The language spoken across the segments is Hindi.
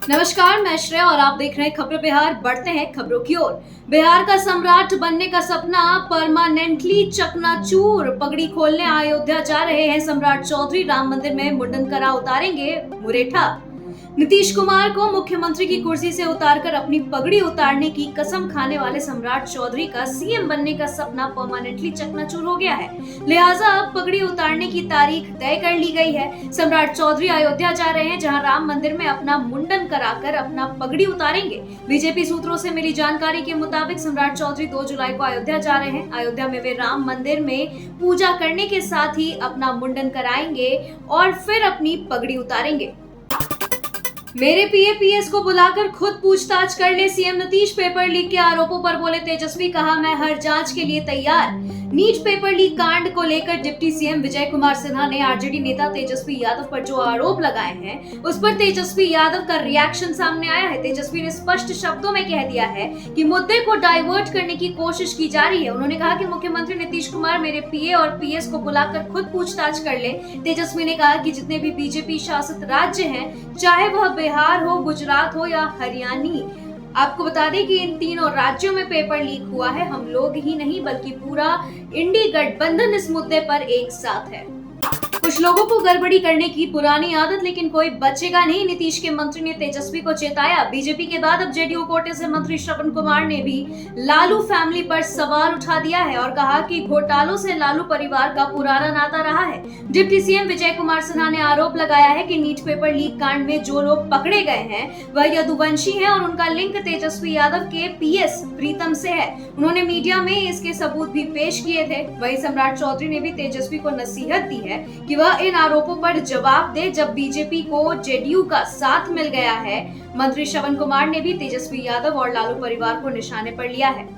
नमस्कार, मैं श्रेया और आप देख रहे हैं खबरें बिहार। बढ़ते हैं खबरों की ओर। बिहार का सम्राट बनने का सपना परमानेंटली चकनाचूर। पगड़ी खोलने अयोध्या जा रहे हैं सम्राट चौधरी। राम मंदिर में मुंडन करा उतारेंगे मुरेठा। नीतीश कुमार को मुख्यमंत्री की कुर्सी से उतारकर अपनी पगड़ी उतारने की कसम खाने वाले सम्राट चौधरी का सीएम बनने का सपना परमानेंटली चकनाचूर हो गया है। लिहाजा अब पगड़ी उतारने की तारीख तय कर ली गई है। सम्राट चौधरी अयोध्या जा रहे हैं, जहां राम मंदिर में अपना मुंडन कराकर अपना पगड़ी उतारेंगे। बीजेपी सूत्रों से मिली जानकारी के मुताबिक सम्राट चौधरी 2 जुलाई को अयोध्या जा रहे हैं। अयोध्या में वे राम मंदिर में पूजा करने के साथ ही अपना मुंडन कराएंगे और फिर अपनी पगड़ी उतारेंगे। मेरे पीए पीएस को बुलाकर खुद पूछताछ कर ले, सीएम नीतीश। पेपर लीक के आरोपों पर बोले तेजस्वी, कहा मैं हर जांच के लिए तैयार। नीट पेपर लीक कांड को लेकर डिप्टी सीएम विजय कुमार सिन्हा ने आरजेडी नेता तेजस्वी यादव पर जो आरोप लगाए हैं, उस पर तेजस्वी यादव का रिएक्शन सामने आया है। तेजस्वी ने स्पष्ट शब्दों में कह दिया है कि मुद्दे को डाइवर्ट करने की कोशिश की जा रही है। उन्होंने कहा कि मुख्यमंत्री नीतीश कुमार मेरे पीए और पीएस को बुलाकर खुद पूछताछ कर ले। तेजस्वी ने कहा कि जितने भी बीजेपी शासित राज्य हैं, चाहे वह बिहार हो, गुजरात हो या हरियाणा, आपको बता दें कि इन तीनों राज्यों में पेपर लीक हुआ है। हम लोग ही नहीं बल्कि पूरा इंडी गठबंधन इस मुद्दे पर एक साथ है। कुछ लोगों को गड़बड़ी करने की पुरानी आदत, लेकिन कोई बचेगा नहीं, नीतीश के मंत्री ने तेजस्वी को चेताया। बीजेपी के बाद अब जेडीयू कोटे से मंत्री श्रवण कुमार ने भी लालू फैमिली पर सवाल उठा दिया है और कहा कि घोटालों से लालू परिवार का पुराना नाता रहा है। डिप्टी सीएम विजय कुमार सिन्हा ने आरोप लगाया है कि नीट पेपर लीक कांड में जो लोग पकड़े गए हैं वह यदुवंशी है और उनका लिंक तेजस्वी यादव के पीएस प्रीतम से है। उन्होंने मीडिया में इसके सबूत भी पेश किए थे। वहीं सम्राट चौधरी ने भी तेजस्वी को नसीहत दी है कि वह इन आरोपों पर जवाब दे, जब बीजेपी को जेडीयू का साथ मिल गया है। मंत्री श्रवण कुमार ने भी तेजस्वी यादव और लालू परिवार को निशाने पर लिया है।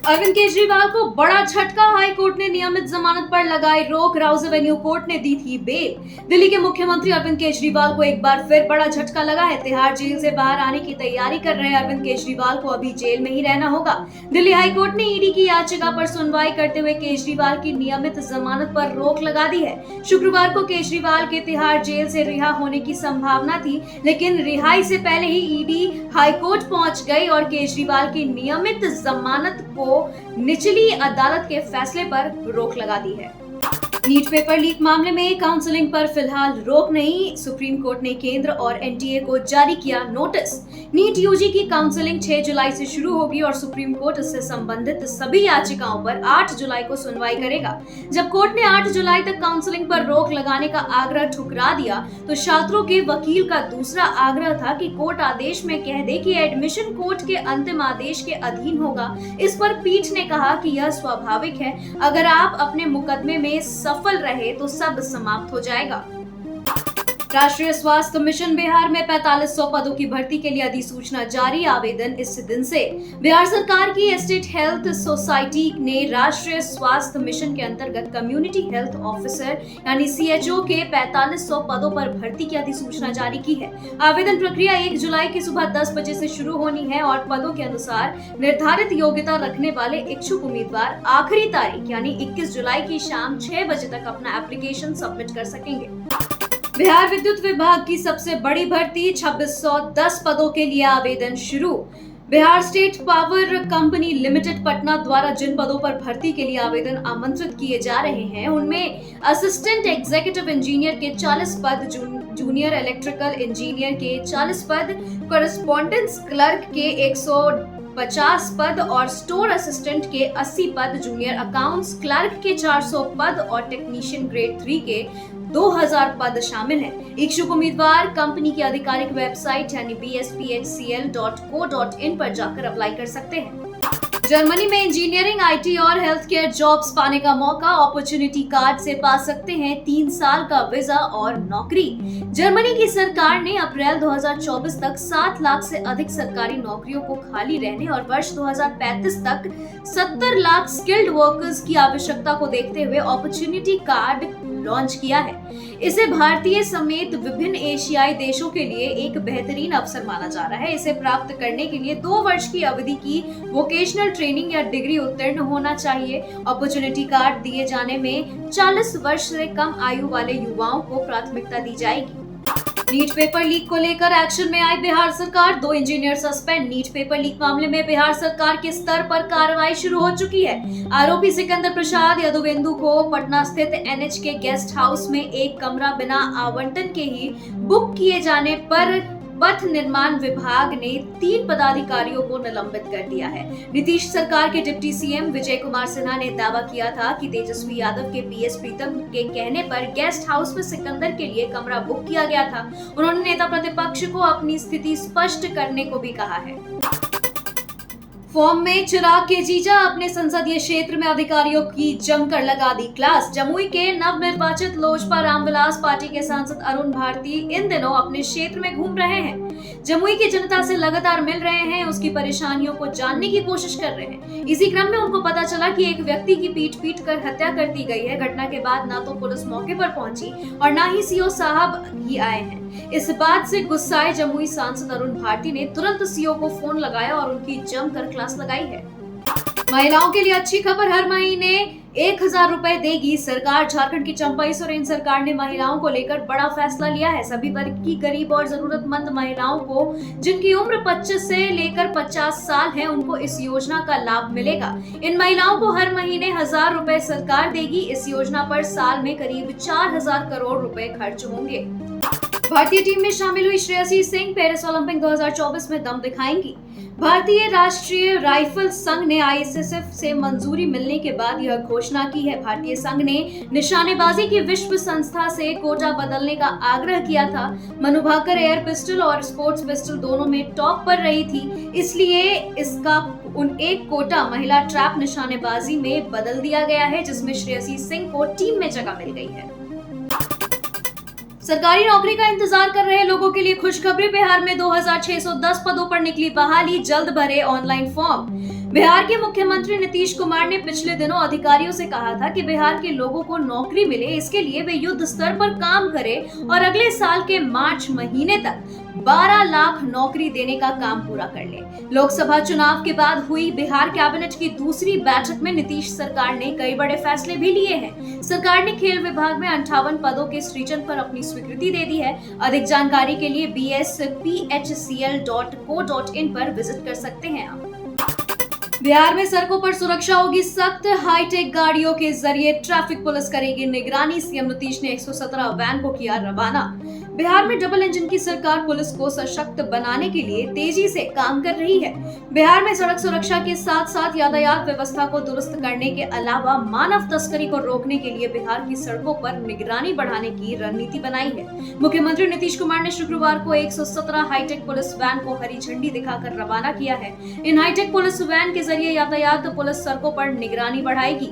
अरविंद केजरीवाल को बड़ा झटका, हाई कोर्ट ने नियमित जमानत पर लगाई रोक। राउज एवेन्यू कोर्ट ने दी थी बेल। दिल्ली के मुख्यमंत्री अरविंद केजरीवाल को एक बार फिर बड़ा झटका लगा है। तिहाड़ जेल से बाहर आने की तैयारी कर रहे अरविंद केजरीवाल को अभी जेल में ही रहना होगा। दिल्ली हाई कोर्ट ने ईडी की याचिका पर सुनवाई करते हुए केजरीवाल की नियमित जमानत पर रोक लगा दी है। शुक्रवार को केजरीवाल के तिहाड़ जेल से रिहा होने की संभावना थी, लेकिन रिहाई से पहले ही ईडी हाई कोर्ट पहुंच गई और केजरीवाल की नियमित जमानत को निचली अदालत के फैसले पर रोक लगा दी है। नीट पेपर लीक मामले में काउंसलिंग पर फिलहाल रोक नहीं, सुप्रीम कोर्ट ने केंद्र और एनटीए को जारी किया नोटिस। नीट यूजी की काउंसलिंग 6 जुलाई से शुरू होगी और सुप्रीम कोर्ट इससे संबंधित सभी याचिकाओं पर 8 जुलाई को सुनवाई करेगा। जब कोर्ट ने 8 जुलाई तक काउंसलिंग पर रोक लगाने का आग्रह ठुकरा दिया, तो छात्रों के वकील का दूसरा आग्रह था कि कोर्ट आदेश में कह दे कि एडमिशन कोर्ट के अंतिम आदेश के अधीन होगा। इस पर पीठ ने कहा कि यह स्वाभाविक है, अगर आप अपने मुकदमे में सफल रहे तो सब समाप्त हो जाएगा। राष्ट्रीय स्वास्थ्य मिशन बिहार में 4500 पदों की भर्ती के लिए अधिसूचना जारी। आवेदन इस दिन से। बिहार सरकार की स्टेट हेल्थ सोसाइटी ने राष्ट्रीय स्वास्थ्य मिशन के अंतर्गत कम्युनिटी हेल्थ ऑफिसर यानी सीएचओ के 4500 पदों पर भर्ती की अधिसूचना जारी की है। आवेदन प्रक्रिया 1 जुलाई की सुबह 10 बजे से शुरू होनी है और पदों के अनुसार निर्धारित योग्यता रखने वाले इच्छुक उम्मीदवार आखिरी तारीख यानी 21 जुलाई की शाम 6 बजे तक अपना एप्लीकेशन सबमिट कर सकेंगे। बिहार विद्युत विभाग की सबसे बड़ी भर्ती, 2610 पदों के लिए आवेदन शुरू। Bihar state power company limited Patna द्वारा जिन पदों पर भर्ती के लिए आवेदन आमंत्रित किए जा रहे हैं, उनमें असिस्टेंट एग्जीक्यूटिव इंजीनियर के 40 पद, जूनियर इलेक्ट्रिकल इंजीनियर के 40 पद, कॉरेस्पॉन्डेंस क्लर्क के 150 पद और स्टोर असिस्टेंट के 80 पद, जूनियर अकाउंट्स क्लर्क के 400 पद और टेक्नीशियन ग्रेड 3 के 2000 पद शामिल हैं। इच्छुक उम्मीदवार कंपनी की आधिकारिक वेबसाइट यानी bspHCL.co.in पर जाकर अप्लाई कर सकते हैं। जर्मनी में इंजीनियरिंग, आईटी और हेल्थ केयर जॉब्स पाने का मौका। अपॉर्चुनिटी कार्ड से पा सकते हैं 3 साल का वीजा और नौकरी। जर्मनी की सरकार ने अप्रैल 2024 तक 7 लाख से अधिक सरकारी नौकरियों को खाली रहने और वर्ष 2035 तक 70 लाख स्किल्ड वर्कर्स की आवश्यकता को देखते हुए अपॉर्चुनिटी कार्ड लॉन्च किया है। इसे भारतीय समेत विभिन्न एशियाई देशों के लिए एक बेहतरीन अवसर माना जा रहा है। इसे प्राप्त करने के लिए 2 वर्ष की अवधि की वोकेशनल ट्रेनिंग या डिग्री उत्तीर्ण होना चाहिए। अपॉर्चुनिटी कार्ड दिए जाने में 40 वर्ष से कम आयु वाले युवाओं को प्राथमिकता दी जाएगी। नीट पेपर लीक को लेकर एक्शन में आई बिहार सरकार, 2 engineer suspend. NEET paper leak मामले में बिहार सरकार के स्तर पर कार्रवाई शुरू हो चुकी है। आरोपी सिकंदर प्रसाद यदुवेंदु को पटना स्थित एनएच के गेस्ट हाउस में एक कमरा बिना आवंटन के ही बुक किए जाने पर पथ निर्माण विभाग ने 3 पदाधिकारियों को निलंबित कर दिया है। नीतीश सरकार के डिप्टी सीएम विजय कुमार सिन्हा ने दावा किया था कि तेजस्वी यादव के पीएस प्रीतम के कहने पर गेस्ट हाउस में सिकंदर के लिए कमरा बुक किया गया था। उन्होंने नेता प्रतिपक्ष को अपनी स्थिति स्पष्ट करने को भी कहा है। फॉर्म में चिराग के जीजा अपने संसदीय क्षेत्र में अधिकारियों की जमकर लगा दी क्लास। जमुई के नवनिर्वाचित लोजपा रामविलास पार्टी के सांसद अरुण भारती इन दिनों अपने क्षेत्र में घूम रहे हैं। जमुई की जनता से लगातार मिल रहे हैं, उसकी परेशानियों को जानने की कोशिश कर रहे हैं। इसी क्रम में उनको पता चला कि एक व्यक्ति की पीट कर हत्या कर दी गई है। घटना के बाद न तो पुलिस मौके पर पहुंची और न ही सीओ साहब ही आए हैं। इस बात से गुस्साए जमुई सांसद अरुण भारती ने तुरंत सीओ को फोन लगाया और उनकी जमकर क्लास लगाई है। महिलाओं के लिए अच्छी खबर, हर महीने 1000 रुपए देगी सरकार। झारखंड की चंपई सोरेन सरकार ने महिलाओं को लेकर बड़ा फैसला लिया है। सभी वर्ग की गरीब और जरूरतमंद महिलाओं को जिनकी उम्र 25 से लेकर 50 साल है, उनको इस योजना का लाभ मिलेगा। इन महिलाओं को हर महीने 1000 रुपए सरकार देगी। इस योजना पर साल में करीब 4000 करोड़ रुपए खर्च होंगे। भारतीय टीम में शामिल हुई श्रेयसी सिंह पेरिस ओलंपिक 2024 में दम दिखाएंगी। भारतीय राष्ट्रीय राइफल संघ ने आईएसएसएफ से मंजूरी मिलने के बाद यह घोषणा की है। भारतीय संघ ने निशानेबाजी की विश्व संस्था से कोटा बदलने का आग्रह किया था। मनु भाकर एयर पिस्टल और स्पोर्ट्स पिस्टल दोनों में टॉप पर रही थी, इसलिए इसका एक कोटा महिला ट्रैप निशानेबाजी में बदल दिया गया है, जिसमें श्रेयसी सिंह को टीम में जगह मिल गई है। सरकारी नौकरी का इंतजार कर रहे लोगों के लिए खुशखबरी, बिहार में 2610 पदों पर निकली बहाली, जल्द भरे ऑनलाइन फॉर्म। बिहार के मुख्यमंत्री नीतीश कुमार ने पिछले दिनों अधिकारियों से कहा था कि बिहार के लोगों को नौकरी मिले, इसके लिए वे युद्ध स्तर पर काम करें और अगले साल के मार्च महीने तक 12 लाख नौकरी देने का काम पूरा कर ले। लोकसभा चुनाव के बाद हुई बिहार कैबिनेट की दूसरी बैठक में नीतीश सरकार ने कई बड़े फैसले भी लिए हैं। सरकार ने खेल विभाग में 58 पदों के सृजन पर अपनी स्वीकृति दे दी है। अधिक जानकारी के लिए bsphcl.co.in पर विजिट कर सकते हैं आप। बिहार में सड़कों पर सुरक्षा होगी सख्त, हाईटेक गाड़ियों के जरिए ट्रैफिक पुलिस करेगी निगरानी। सीएम नीतीश ने 117 वैन को किया रवाना। बिहार में डबल इंजन की सरकार पुलिस को सशक्त बनाने के लिए तेजी से काम कर रही है। बिहार में सड़क सुरक्षा के साथ साथ यातायात व्यवस्था को दुरुस्त करने के अलावा मानव तस्करी को रोकने के लिए बिहार की सड़कों पर निगरानी बढ़ाने की रणनीति बनाई है। मुख्यमंत्री नीतीश कुमार ने शुक्रवार को 117 हाईटेक पुलिस वैन को हरी झंडी दिखाकर रवाना किया है। इन हाईटेक पुलिस वैन के जरिए यातायात पुलिस सड़कों पर निगरानी बढ़ाएगी।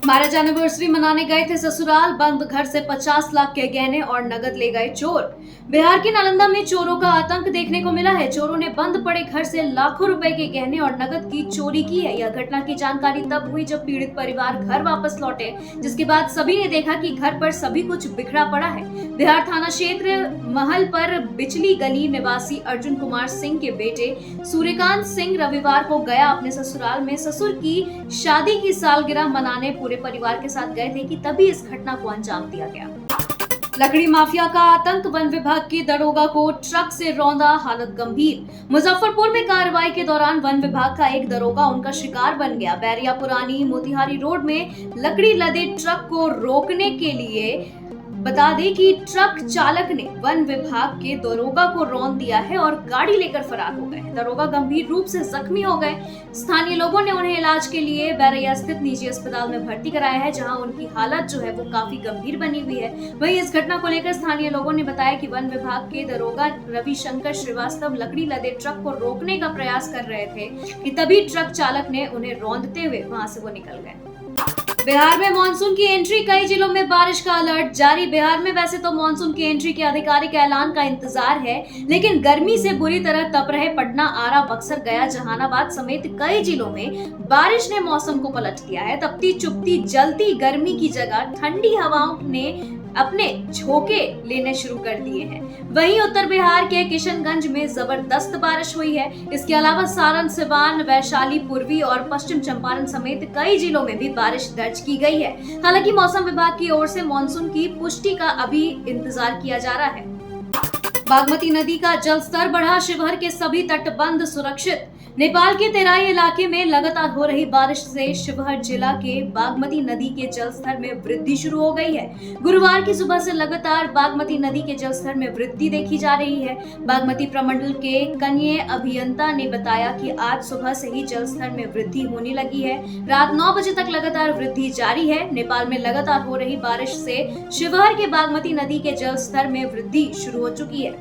मैरिज एनिवर्सरी मनाने गए थे ससुराल, बंद घर से 50 लाख के गहने और नगद ले गए चोर। बिहार के नालंदा में चोरों का आतंक देखने को मिला है। चोरों ने बंद पड़े घर से लाखों रुपए के गहने और नगद की चोरी की है। यह घटना की जानकारी तब हुई जब पीड़ित परिवार घर वापस लौटे, जिसके बाद सभी ने देखा कि घर पर सभी कुछ बिखरा पड़ा है। बिहार थाना क्षेत्र महल पर बिचली गली निवासी अर्जुन कुमार सिंह के बेटे सूर्यकांत सिंह रविवार को गया अपने ससुराल में ससुर की शादी की सालगिरह मनाने पूरे परिवार के साथ गए थे कि तभी इस घटना को अंजाम दिया गया। लकड़ी माफिया का आतंक, वन विभाग की दरोगा को ट्रक से रौंदा, हालत गंभीर। मुजफ्फरपुर में कार्रवाई के दौरान वन विभाग का एक दरोगा उनका शिकार बन गया। बैरिया पुरानी मोतिहारी रोड में लकड़ी लदे ट्रक को रोकने के लिए बता दें कि ट्रक चालक ने वन विभाग के दरोगा को रौंद दिया है और गाड़ी लेकर फरार हो गए। दरोगा गंभीर रूप से जख्मी हो गए। स्थानीय लोगों ने उन्हें इलाज के लिए बैरैया स्थित निजी अस्पताल में भर्ती कराया है, जहां उनकी हालत जो है वो काफी गंभीर बनी हुई है। वहीं इस घटना को लेकर स्थानीय लोगों ने बताया कि वन विभाग के दरोगा रविशंकर श्रीवास्तव लकड़ी लदे ट्रक को रोकने का प्रयास कर रहे थे कि तभी ट्रक चालक ने उन्हें रौंदते हुए वहां से वो निकल गए। बिहार में मानसून की एंट्री, कई जिलों में बारिश का अलर्ट जारी। बिहार में वैसे तो मानसून की एंट्री के आधिकारिक ऐलान का इंतजार है, लेकिन गर्मी से बुरी तरह तप रहे पटना, आरा, बक्सर, गया, जहानाबाद समेत कई जिलों में बारिश ने मौसम को पलट दिया है। तपती चुपती जलती गर्मी की जगह ठंडी हवाओं ने अपने झोंके लेने शुरू कर दिए हैं। वहीं उत्तर बिहार के किशनगंज में जबरदस्त बारिश हुई है। इसके अलावा सारण, सिवान, वैशाली, पूर्वी और पश्चिम चंपारण समेत कई जिलों में भी बारिश दर्ज की गई है। हालांकि मौसम विभाग की ओर से मानसून की पुष्टि का अभी इंतजार किया जा रहा है। बागमती नदी का जलस्तर बढ़ा, शिवहर के सभी तटबंध सुरक्षित। नेपाल के तेराई इलाके में लगातार हो रही बारिश से शिवहर जिला के बागमती नदी के जलस्तर में वृद्धि शुरू हो गई है। गुरुवार की सुबह से लगातार बागमती नदी के जलस्तर में वृद्धि देखी जा रही है। बागमती प्रमंडल के कनीय अभियंता ने बताया कि आज सुबह से ही जलस्तर में वृद्धि होने लगी है। रात 9 बजे तक लगातार वृद्धि जारी है। नेपाल में लगातार हो रही बारिश से शिवहर के बागमती नदी के जलस्तर में वृद्धि शुरू हो चुकी है।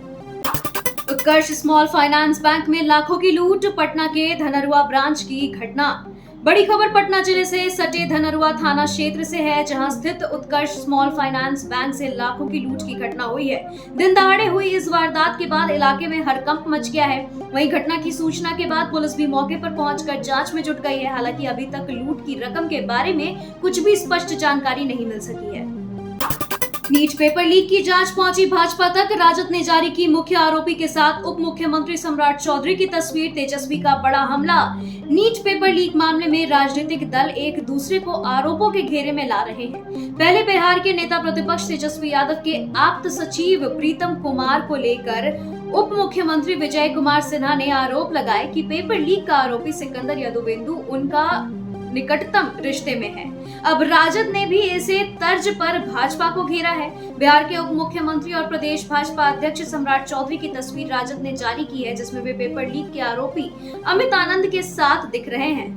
उत्कर्ष स्मॉल फाइनेंस बैंक में लाखों की लूट, पटना के धनरुआ ब्रांच की घटना। बड़ी खबर पटना जिले से सटे धनरुआ थाना क्षेत्र से है, जहां स्थित उत्कर्ष स्मॉल फाइनेंस बैंक से लाखों की लूट की घटना हुई है। दिन दहाड़े हुई इस वारदात के बाद इलाके में हड़कंप मच गया है। वहीं घटना की सूचना के बाद पुलिस भी मौके पर पहुंचकर जांच में जुट गई है। हालांकि अभी तक लूट की रकम के बारे में कुछ भी स्पष्ट जानकारी नहीं मिल सकी है। नीट पेपर लीक की जांच पहुंची भाजपा तक। राजद ने जारी की मुख्य आरोपी के साथ उप मुख्यमंत्री सम्राट चौधरी की तस्वीर। तेजस्वी का बड़ा हमला। नीट पेपर लीक मामले में राजनीतिक दल एक दूसरे को आरोपों के घेरे में ला रहे हैं। पहले बिहार के नेता प्रतिपक्ष तेजस्वी यादव के आप्त सचिव प्रीतम कुमार को लेकर उप मुख्यमंत्री विजय कुमार सिन्हा ने आरोप लगाए कि पेपर लीक का आरोपी सिकंदर यदुवेंदु उनका निकटतम रिश्ते में है। अब राजद ने भी इसे तर्ज पर भाजपा को घेरा है। बिहार के उप मुख्यमंत्री और प्रदेश भाजपा अध्यक्ष सम्राट चौधरी की तस्वीर राजद ने जारी की है, जिसमें वे पेपर लीक के आरोपी अमित आनंद के साथ दिख रहे हैं।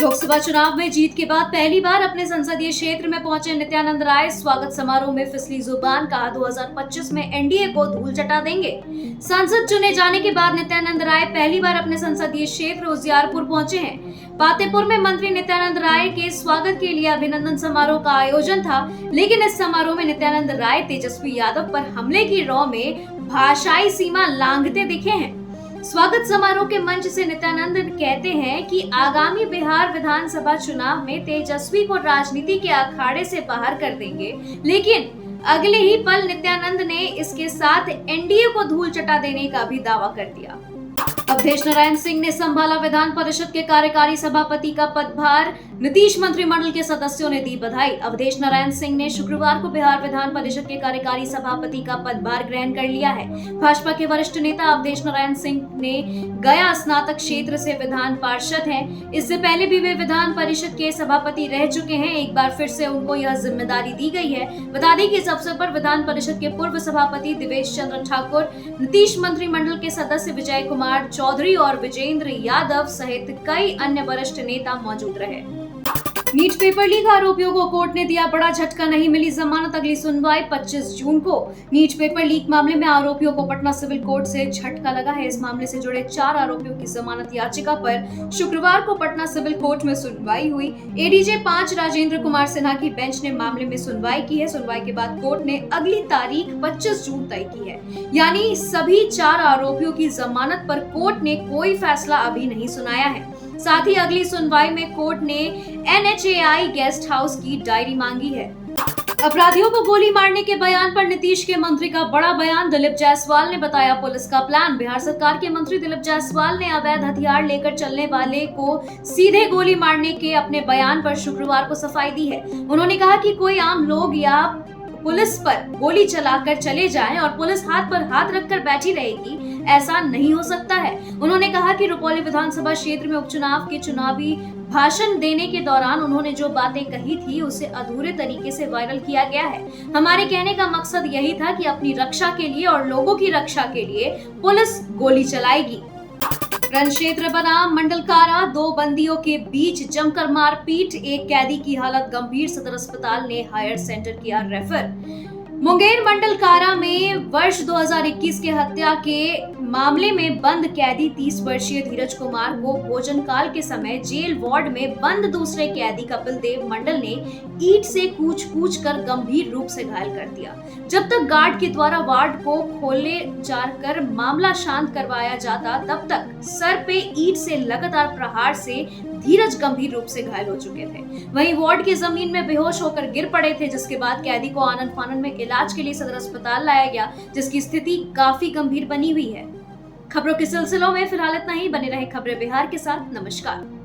लोकसभा चुनाव में जीत के बाद पहली बार अपने संसदीय क्षेत्र में पहुंचे नित्यानंद राय। स्वागत समारोह में फिसली जुबान, कहा 2025 में एनडीए को धूल चटा देंगे। सांसद चुने जाने के बाद नित्यानंद राय पहली बार अपने संसदीय क्षेत्र उजियारपुर पहुंचे हैं। पातेपुर में मंत्री नित्यानंद राय के स्वागत के लिए अभिनंदन समारोह का आयोजन था, लेकिन इस समारोह में नित्यानंद राय तेजस्वी यादव पर हमले की रौ में भाषाई सीमा लांघते दिखे हैं। स्वागत समारोह के मंच से नित्यानंद कहते हैं कि आगामी बिहार विधानसभा चुनाव में तेजस्वी को राजनीति के अखाड़े से बाहर कर देंगे, लेकिन अगले ही पल नित्यानंद ने इसके साथ एनडीए को धूल चटा देने का भी दावा कर दिया। अवधेश नारायण सिंह ने संभाला विधान परिषद के कार्यकारी सभापति का पदभार। नीतीश मंत्रिमंडल के सदस्यों ने दी बधाई। अवधेश नारायण सिंह ने शुक्रवार को बिहार विधान परिषद के कार्यकारी सभापति का पदभार ग्रहण कर लिया है। भाजपा के वरिष्ठ नेता अवधेश नारायण सिंह ने गया स्नातक क्षेत्र से विधान पार्षद हैं। इससे पहले भी वे विधान परिषद के सभापति रह चुके हैं। एक बार फिर से उनको यह जिम्मेदारी दी गई है। बता दें कि इस अवसर पर विधान परिषद के पूर्व सभापति दिवेश चंद्र ठाकुर, नीतीश मंत्रिमंडल के सदस्य विजय कुमार चौधरी और विजेंद्र यादव सहित कई अन्य वरिष्ठ नेता मौजूद रहे। नीट पेपर लीक आरोपियों को कोर्ट ने दिया बड़ा झटका, नहीं मिली जमानत। अगली सुनवाई 25 जून को। नीट पेपर लीक मामले में आरोपियों को पटना सिविल कोर्ट से झटका लगा है। इस मामले से जुड़े 4 आरोपियों की जमानत याचिका पर शुक्रवार को पटना सिविल कोर्ट में सुनवाई हुई। एडीजे 5 राजेंद्र कुमार सिन्हा की बेंच ने मामले में सुनवाई की है। सुनवाई के बाद कोर्ट ने अगली तारीख 25 जून तय की है, यानी सभी 4 आरोपियों की जमानत पर कोर्ट ने कोई फैसला अभी नहीं सुनाया है। साथ ही अगली सुनवाई में कोर्ट ने एनएचएआई गेस्ट हाउस की डायरी मांगी है। अपराधियों को गोली मारने के बयान पर नीतीश के मंत्री का बड़ा बयान। दिलीप जायसवाल ने बताया पुलिस का प्लान। बिहार सरकार के मंत्री दिलीप जायसवाल ने अवैध हथियार लेकर चलने वाले को सीधे गोली मारने के अपने बयान पर शुक्रवार को सफाई दी है। उन्होंने कहा कि कोई आम लोग या पुलिस पर गोली चलाकर चले जाएं और पुलिस हाथ पर हाथ रखकर बैठी रहेगी, ऐसा नहीं हो सकता है। उन्होंने कहा कि रुपौली विधानसभा क्षेत्र में उपचुनाव के चुनावी भाषण देने के दौरान उन्होंने जो बातें कही थी उसे अधूरे तरीके से वायरल किया गया है। हमारे कहने का मकसद यही था कि अपनी रक्षा के लिए और लोगों की रक्षा के लिए पुलिस गोली चलाएगी। रन क्षेत्र बना मंडल कारा, 2 बंदियों के बीच जमकर मारपीट, एक कैदी की हालत गंभीर, सदर अस्पताल ने हायर सेंटर किया रेफर। मुंगेर मंडल कारा में वर्ष 2021 के हत्या के मामले में बंद कैदी 30 वर्षीय धीरज कुमार को भोजन काल के समय जेल वार्ड में बंद दूसरे कैदी कपिल देव मंडल ने ईंट से कूच कर गंभीर रूप से घायल कर दिया। जब तक गार्ड के द्वारा वार्ड को खोले जाकर मामला शांत करवाया जाता, तब तक सर पे ईंट से लगातार प्रहार से धीरज गंभीर रूप से घायल हो चुके थे। वहीं वार्ड की जमीन में बेहोश होकर गिर पड़े थे, जिसके बाद कैदी को आनन फानन में इलाज के लिए सदर अस्पताल लाया गया, जिसकी स्थिति काफी गंभीर बनी हुई है। खबरों के सिलसिलों में फिलहाल इतना ही। बने रहे खबरें बिहार के साथ। नमस्कार।